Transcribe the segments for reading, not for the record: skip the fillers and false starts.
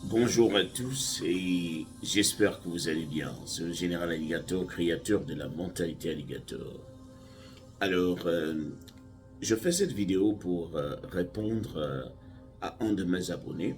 Bonjour à tous et j'espère que vous allez bien. C'est le général Alligator, créateur de la mentalité Alligator. Alors, je fais cette vidéo pour répondre à un de mes abonnés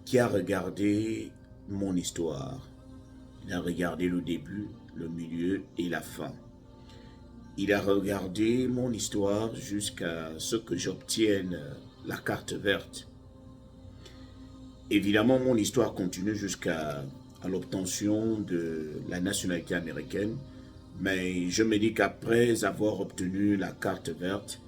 qui a regardé mon histoire. Il a regardé le début, le milieu et la fin. Il a regardé mon histoire jusqu'à ce que j'obtienne la carte verte. Évidemment, mon histoire continue jusqu'à l'obtention de la nationalité américaine, mais je me dis qu'après avoir obtenu la carte verte,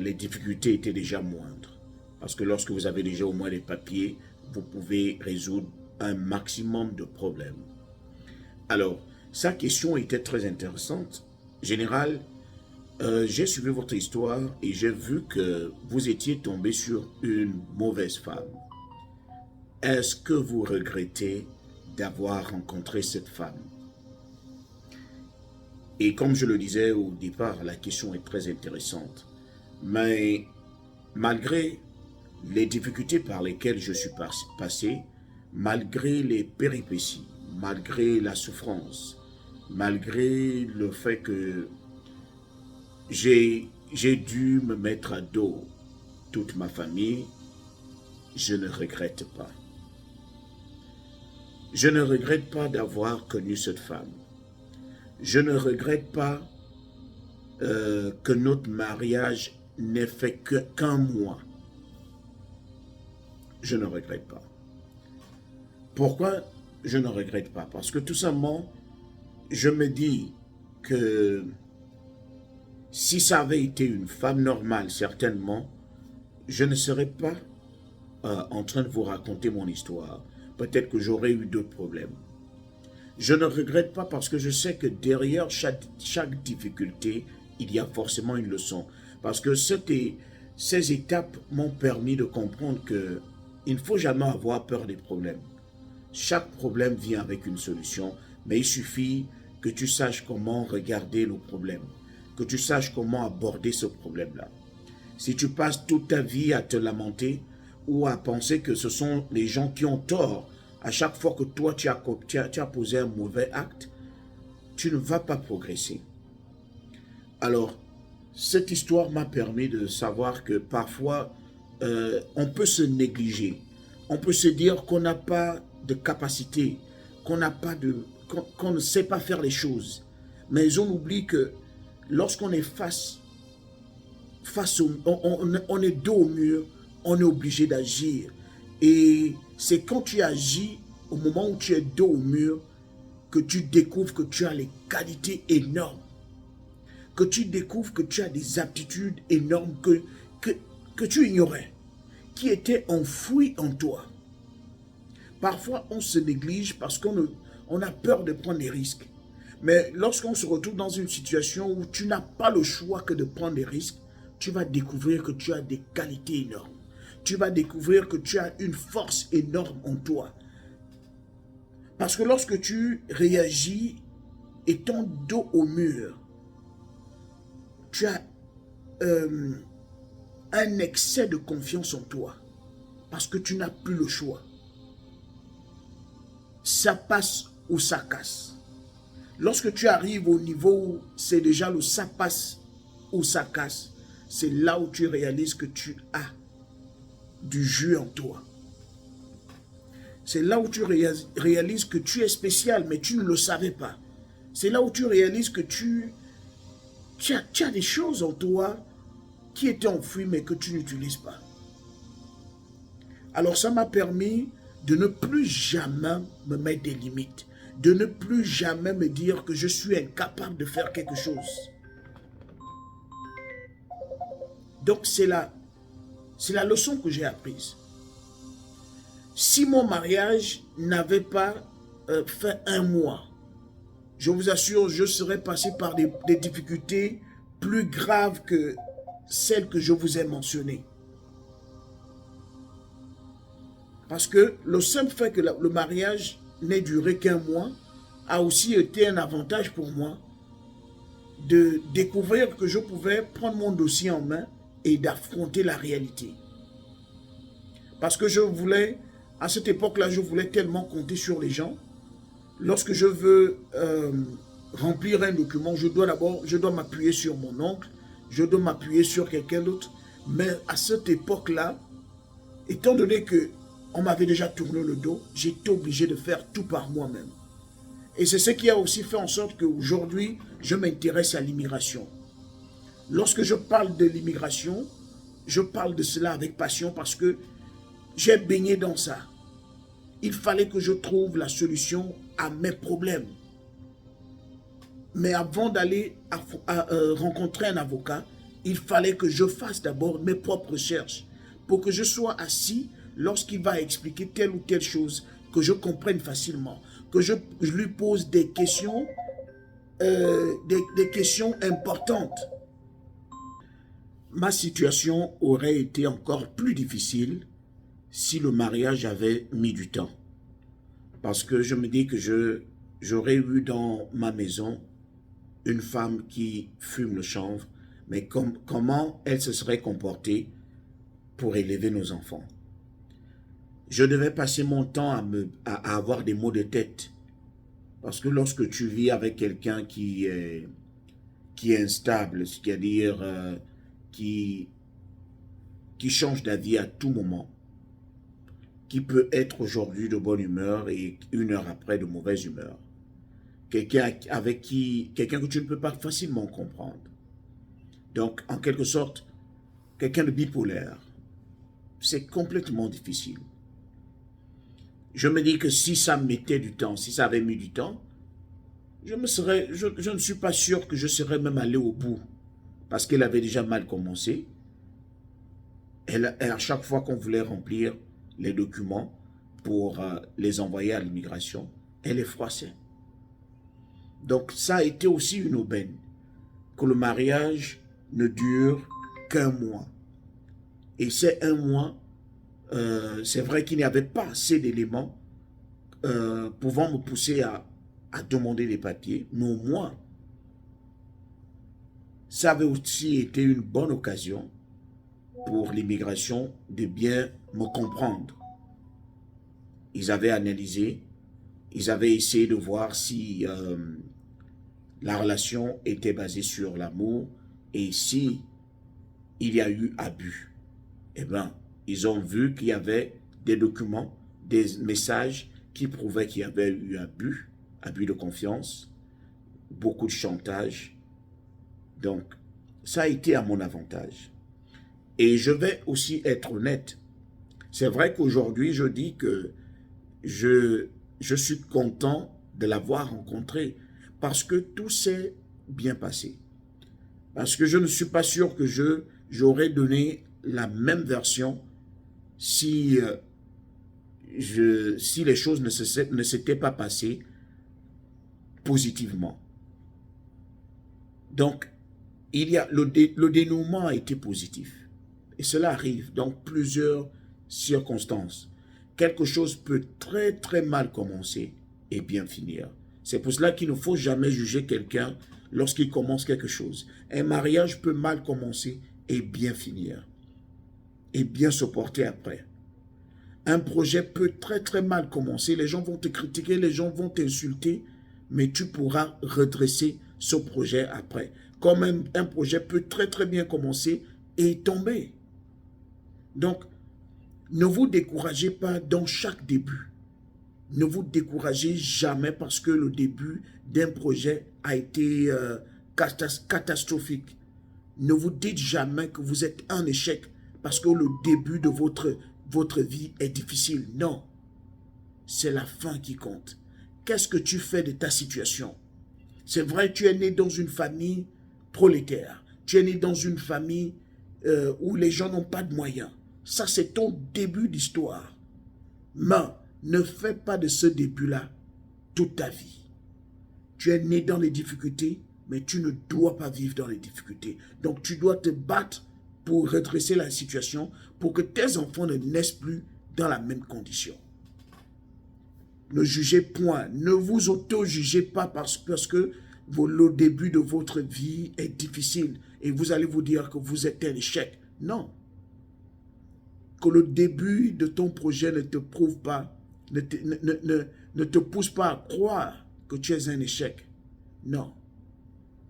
les difficultés étaient déjà moindres. Parce que lorsque vous avez déjà au moins les papiers, vous pouvez résoudre un maximum de problèmes. Alors, sa question était très intéressante. Général, j'ai suivi votre histoire et j'ai vu que vous étiez tombé sur une mauvaise femme. Est-ce que vous regrettez d'avoir rencontré cette femme? Et comme je le disais au départ, la question est très intéressante. Mais malgré les difficultés par lesquelles je suis passé, malgré les péripéties, malgré la souffrance, malgré le fait que j'ai dû me mettre à dos toute ma famille, je ne regrette pas. Je ne regrette pas d'avoir connu cette femme. Je ne regrette pas que notre mariage n'ait fait qu'un mois. Je ne regrette pas. Pourquoi je ne regrette pas? Parce que tout simplement, je me dis que si ça avait été une femme normale, certainement, je ne serais pas en train de vous raconter mon histoire. Peut-être que j'aurais eu d'autres problèmes. Je ne regrette pas parce que je sais que derrière chaque difficulté, il y a forcément une leçon. Parce que ces étapes m'ont permis de comprendre qu'il ne faut jamais avoir peur des problèmes. Chaque problème vient avec une solution, mais il suffit que tu saches comment regarder le problème, que tu saches comment aborder ce problème-là. Si tu passes toute ta vie à te lamenter ou à penser que ce sont les gens qui ont tort, à chaque fois que toi tu as posé un mauvais acte, tu ne vas pas progresser. Alors, cette histoire m'a permis de savoir que parfois, on peut se négliger. On peut se dire qu'on n'a pas de capacité, qu'on ne sait pas faire les choses. Mais on oublie que lorsqu'on est on est dos au mur, on est obligé d'agir. Et c'est quand tu agis, au moment où tu es dos au mur, que tu découvres que tu as les qualités énormes, que tu découvres que tu as des aptitudes énormes que tu ignorais, qui étaient enfouies en toi. Parfois, on se néglige parce qu'on a peur de prendre des risques. Mais lorsqu'on se retrouve dans une situation où tu n'as pas le choix que de prendre des risques, tu vas découvrir que tu as des qualités énormes. Tu vas découvrir que tu as une force énorme en toi. Parce que lorsque tu réagis étant dos au mur, tu as un excès de confiance en toi. Parce que tu n'as plus le choix. Ça passe ou ça casse. Lorsque tu arrives au niveau où c'est déjà le ça passe ou ça casse, c'est là où tu réalises que tu as du jus en toi. C'est là où tu réalises que tu es spécial, mais tu ne le savais pas. C'est là où tu réalises que tu as des choses en toi qui étaient enfouies, mais que tu n'utilises pas. Alors ça m'a permis de ne plus jamais me mettre des limites, de ne plus jamais me dire que je suis incapable de faire quelque chose. Donc c'est la leçon que j'ai apprise. Si mon mariage n'avait pas fait un mois, je vous assure, je serais passé par des difficultés plus graves que celles que je vous ai mentionnées. Parce que le simple fait que le mariage n'ait duré qu'un mois a aussi été un avantage pour moi de découvrir que je pouvais prendre mon dossier en main et d'affronter la réalité. Parce que je voulais À cette époque-là, je voulais tellement compter sur les gens. Lorsque je veux remplir un document, je dois m'appuyer sur mon oncle, je dois m'appuyer sur quelqu'un d'autre. Mais à cette époque-là, étant donné que on m'avait déjà tourné le dos, j'étais obligé de faire tout par moi-même. Et c'est ce qui a aussi fait en sorte qu'aujourd'hui, je m'intéresse à l'immigration. Lorsque je parle de l'immigration, je parle de cela avec passion parce que j'ai baigné dans ça. Il fallait que je trouve la solution à mes problèmes. Mais avant d'aller rencontrer un avocat, il fallait que je fasse d'abord mes propres recherches pour que je sois assis lorsqu'il va expliquer telle ou telle chose, que je comprenne facilement, que je lui pose des questions, des questions importantes. Ma situation aurait été encore plus difficile si le mariage avait mis du temps. Parce que je me dis que j'aurais eu dans ma maison une femme qui fume le chanvre, mais comment elle se serait comportée pour élever nos enfants. Je devais passer mon temps à avoir des maux de tête. Parce que lorsque tu vis avec quelqu'un qui est instable, c'est-à-dire qui change d'avis à tout moment, qui peut être aujourd'hui de bonne humeur et une heure après de mauvaise humeur. Quelqu'un que tu ne peux pas facilement comprendre. Donc, en quelque sorte, quelqu'un de bipolaire. C'est complètement difficile. Je me dis que si ça mettait du temps, si ça avait mis du temps, je ne suis pas sûr que je serais même allé au bout. Parce qu'elle avait déjà mal commencé. Et à chaque fois qu'on voulait remplir les documents pour les envoyer à l'immigration, elle les froissait. Donc ça a été aussi une aubaine, que le mariage ne dure qu'un mois. Et c'est un mois, c'est vrai qu'il n'y avait pas assez d'éléments pouvant me pousser à demander des papiers, mais au moins, ça avait aussi été une bonne occasion pour l'immigration de bien me comprendre. Ils avaient analysé, ils avaient essayé de voir si la relation était basée sur l'amour et si il y a eu abus. Eh bien, ils ont vu qu'il y avait des documents, des messages qui prouvaient qu'il y avait eu abus de confiance, beaucoup de chantage. Donc, ça a été à mon avantage. Et je vais aussi être honnête. C'est vrai qu'aujourd'hui, je dis que je suis content de l'avoir rencontré parce que tout s'est bien passé. Parce que je ne suis pas sûr que j'aurais donné la même version si les choses ne s'étaient pas passées positivement. Donc, le dénouement a été positif. Et cela arrive dans plusieurs circonstances. Quelque chose peut très très mal commencer et bien finir. C'est pour cela qu'il ne faut jamais juger quelqu'un lorsqu'il commence quelque chose. Un mariage peut mal commencer et bien finir. Et bien se porter après. Un projet peut très très mal commencer. Les gens vont te critiquer, les gens vont t'insulter, mais tu pourras redresser ce projet après. Comme un projet peut très très bien commencer et tomber. Donc, ne vous découragez pas dans chaque début. Ne vous découragez jamais parce que le début d'un projet a été catastrophique. Ne vous dites jamais que vous êtes un échec parce que le début de votre vie est difficile. Non, c'est la fin qui compte. Qu'est-ce que tu fais de ta situation? C'est vrai, tu es né dans une famille prolétaire. Tu es né dans une famille où les gens n'ont pas de moyens. Ça, c'est ton début d'histoire. Mais ne fais pas de ce début-là toute ta vie. Tu es né dans les difficultés, mais tu ne dois pas vivre dans les difficultés. Donc, tu dois te battre pour redresser la situation, pour que tes enfants ne naissent plus dans la même condition. Ne jugez point, ne vous auto-jugez pas parce que le début de votre vie est difficile et vous allez vous dire que vous êtes un échec. Non. que le début de ton projet ne te prouve pas, ne te pousse pas à croire que tu es un échec. Non.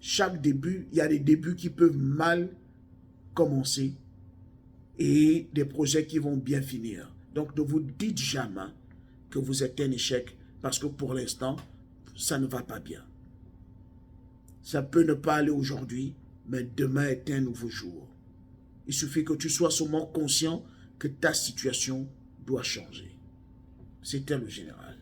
Chaque début, il y a des débuts qui peuvent mal commencer et des projets qui vont bien finir. Donc, ne vous dites jamais que vous êtes un échec parce que pour l'instant, ça ne va pas bien. Ça peut ne pas aller aujourd'hui, mais demain est un nouveau jour. Il suffit que tu sois seulement conscient que ta situation doit changer. C'était le général.